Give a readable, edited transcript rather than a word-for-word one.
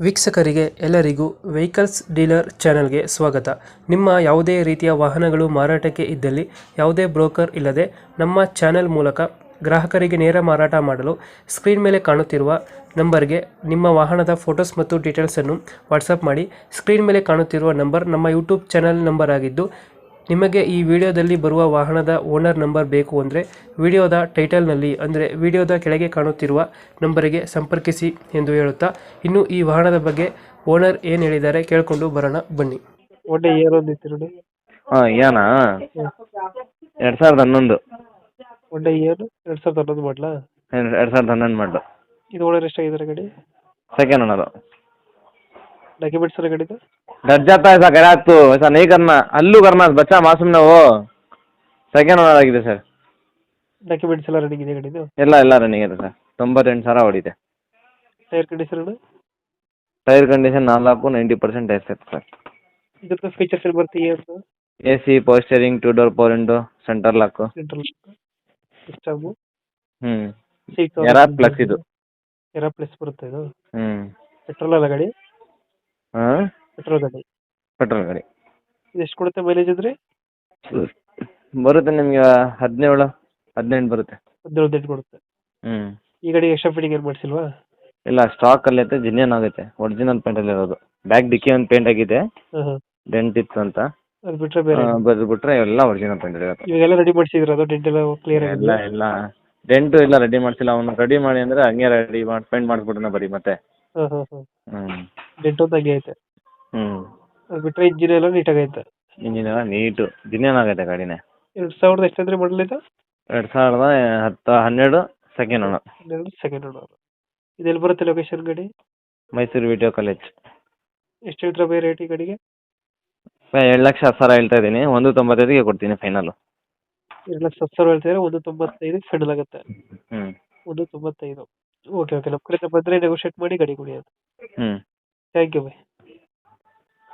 ವೀಕ್ಷಕರಿಗೆ ಎಲ್ಲರಿಗೂ vehicles dealer ಚಾನೆಲ್ಗೆ ಸ್ವಾಗತ. ನಿಮ್ಮ ಯಾವುದೇ ರೀತಿಯ ವಾಹನಗಳು ಮಾರಾಟಕ್ಕೆ ಇದ್ದಲ್ಲಿ ಯಾವುದೇ ಬ್ರೋಕರ್ ಇಲ್ಲದೆ ನಮ್ಮ ಚಾನೆಲ್ ಮೂಲಕ ಗ್ರಾಹಕರಿಗೆ ನೇರ ಮಾರಾಟ ಮಾಡಲು ಸ್ಕ್ರೀನ್ ಮೇಲೆ ಕಾಣುತ್ತಿರುವ ನಂಬರ್ಗೆ ನಿಮ್ಮ ವಾಹನದ ಫೋಟೋಸ್ ಮತ್ತು ಡೀಟೇಲ್ಸನ್ನು ವಾಟ್ಸಪ್ ಮಾಡಿ. ಸ್ಕ್ರೀನ್ ಮೇಲೆ ಕಾಣುತ್ತಿರುವ ನಂಬರ್ ನಮ್ಮ ಯೂಟ್ಯೂಬ್ ಚಾನೆಲ್ ನಂಬರ್ ಆಗಿದ್ದು, ನಿಮಗೆ ಈ ವಿಡಿಯೋದಲ್ಲಿ ಬರುವ ವಾಹನದ ಓನರ್ ನಂಬರ್ ಬೇಕು ಅಂದರೆ ವಿಡಿಯೋದ ಟೈಟಲ್ನಲ್ಲಿ ಅಂದರೆ ವಿಡಿಯೋದ ಕೆಳಗೆ ಕಾಣುತ್ತಿರುವ ನಂಬರಿಗೆ ಸಂಪರ್ಕಿಸಿ ಎಂದು ಹೇಳುತ್ತಾ, ಇನ್ನು ಈ ವಾಹನದ ಬಗ್ಗೆ ಓನರ್ ಏನು ಹೇಳಿದ್ದಾರೆ ಕೇಳಿಕೊಂಡು ಬರೋಣ ಬನ್ನಿ. ಒಳ್ಳೆ ಏರ್ ಒಂದಿತ್ತು ನೋಡಿ. ಹಾಂ ಏನಾ 2011 ಒಳ್ಳೆ ಏರ್ 2011 ಮಾಡಲ. 2011 ಮಾಡಲು. ಇದು ಓನರ್ ಎಷ್ಟಾಗಿದ್ದಾರೆ ಗಾಡಿ? Second owner. डॉक्यूमेंट्स ಎಲ್ಲ ಗಾಡಿದು? डर जाता है ऐसा करा तो ऐसा नहीं करना. अल्लू करना बच्चा मासूम ना वो. सेकंड ओनर ಆಗಿದೆ ಸರ್. ಡಾಕ್ಯುಮೆಂಟ್ಸ್ ಎಲ್ಲ ರೆಡಿ ಇದೆ ಗಾಡಿದು? ಎಲ್ಲ ರನ್ನಿಂಗ್ ಇದೆ ಸರ್. 98,000 ಹೊಡಿದೆ. Tyre condition? Tyre condition 90% tyres ಇದೆ ಸರ್. ಇದರ ಫೀಚರ್ಸ್ ಏನು ಬರುತ್ತೆ ಏನು? AC, power steering, 2 door power window, centre lock. System. Seat era plus ಇದು. ಎರಾ ಪ್ಲಸ್ ಬರುತ್ತೆ ಇದು. ಪೆಟ್ರೋಲ್ ಅಲ್ಲ ಗಾಡಿ? ಹಾಂ, ಪೆಟ್ರೋಲ್ ಗಾಡಿ. ಪೆಟ್ರೋಲ್ ಗಾಡಿ. ಇದು ಎಷ್ಟು ಕೊಡುತ್ತೆ ಮೈಲೇಜ್ ಅಂದ್ರೆ? ಬರುತ್ತೆ ನಿಮಗೆ 17-18 ಬರುತ್ತೆ. 17 ಕೊಡುತ್ತೆ. ಈ ಗಾಡಿ ಎಕ್ಸ್ಟ್ರಾ ಫಿಟ್ಟಿಂಗ್ ಏನು ಮಾಡಿಸಿಲ್ವಾ? ಇಲ್ಲ, ಸ್ಟಾಕ್ ಅಲ್ಲಿ ಐತೆ, ಜಿನಿಯನ್ ಆಗುತ್ತೆ. ಒರಿಜಿನಲ್ ಪೇಂಟ್ ಅಲ್ಲಿ ಇರೋದು. ಬ್ಯಾಕ್ ಡಿಕ್ಕಿ ಒಂದು ಪೇಂಟ್ ಆಗಿದೆ, ಡೆಂಟ್ ಇತ್ತು ಅಂತ. ಅದು ಬಿಟ್ರೆ ಬೇರೆ? ಬಿಟ್ರೆ ಎಲ್ಲ ಒರಿಜಿನಲ್ ಪೇಂಟ್ ಇರುತ್ತೆ. ಇವಾಗೆಲ್ಲ ರೆಡಿ ಮಾಡಿಸಿದ್ರ ಅದು ಡೆಂಟ್ ಎಲ್ಲ ಕ್ಲಿಯರ್ ಆಗಿದೆ? ಎಲ್ಲ ಡೆಂಟು ಇಲ್ಲ, ರೆಡಿ ಮಾಡಿಸಿಲ್ಲ. ಅವನು ರೆಡಿ ಮಾಡಿ ಅಂದ್ರೆ ಹಂಗೆ ರೆಡಿ ಮಾಡಿ ಪೇಂಟ್ ಮಾಡಿಸ್ಬಿಡೋಣ ಬರೀ ಮತ್ತೆ. ಡೆಂಟ್ ಒಂದು ಹಂಗೆ ಐತೆ. ಅದು ಬಿಟ್ರೆ ಇಂಜಿನ್ ಎಲ್ಲ ನೀಟಾಗಿ ಐತೆ. ಇಂಜಿನ್ ಎಲ್ಲ ನೀಟು, ಜಿನಿಯನ್ ಆಗೈತೆ ಗಾಡಿನೇ. 2000 ಎಷ್ಟಂದ್ರೆ ಮಾಡಲ್ ಇದು? 2012 ಸೆಕೆಂಡ್ ಓನರ್. Second owner. ಇದೆಲ್ಲಿ ಬರುತ್ತೆ ಲೊಕೇಶನ್ ಗಾಡಿ? Mysuru video college. ಎಷ್ಟು ಹೇಳ್ತೀರಾ ಬೈ ರೇಟ್ ಈ ಗಾಡಿಗೆ? 2,10,000 ಹೇಳ್ತಾ ಇದ್ದೀನಿ. 195ಗೆ ಕೊಡ್ತೀನಿ ಫೈನಲ್. 2,10,000 ಹೇಳ್ತಿದ್ರೆ 195 ಫೈನಲ್ ಆಗುತ್ತೆ. 195. ಓಕೆ ನಮ್ಮ ಕಡೆಯಿಂದ ಬಂದರೆ ನೆಗೋಷಿಯೇಟ್ ಮಾಡಿ ಗಾಡಿ ಕೊಡಿ. Thank you by.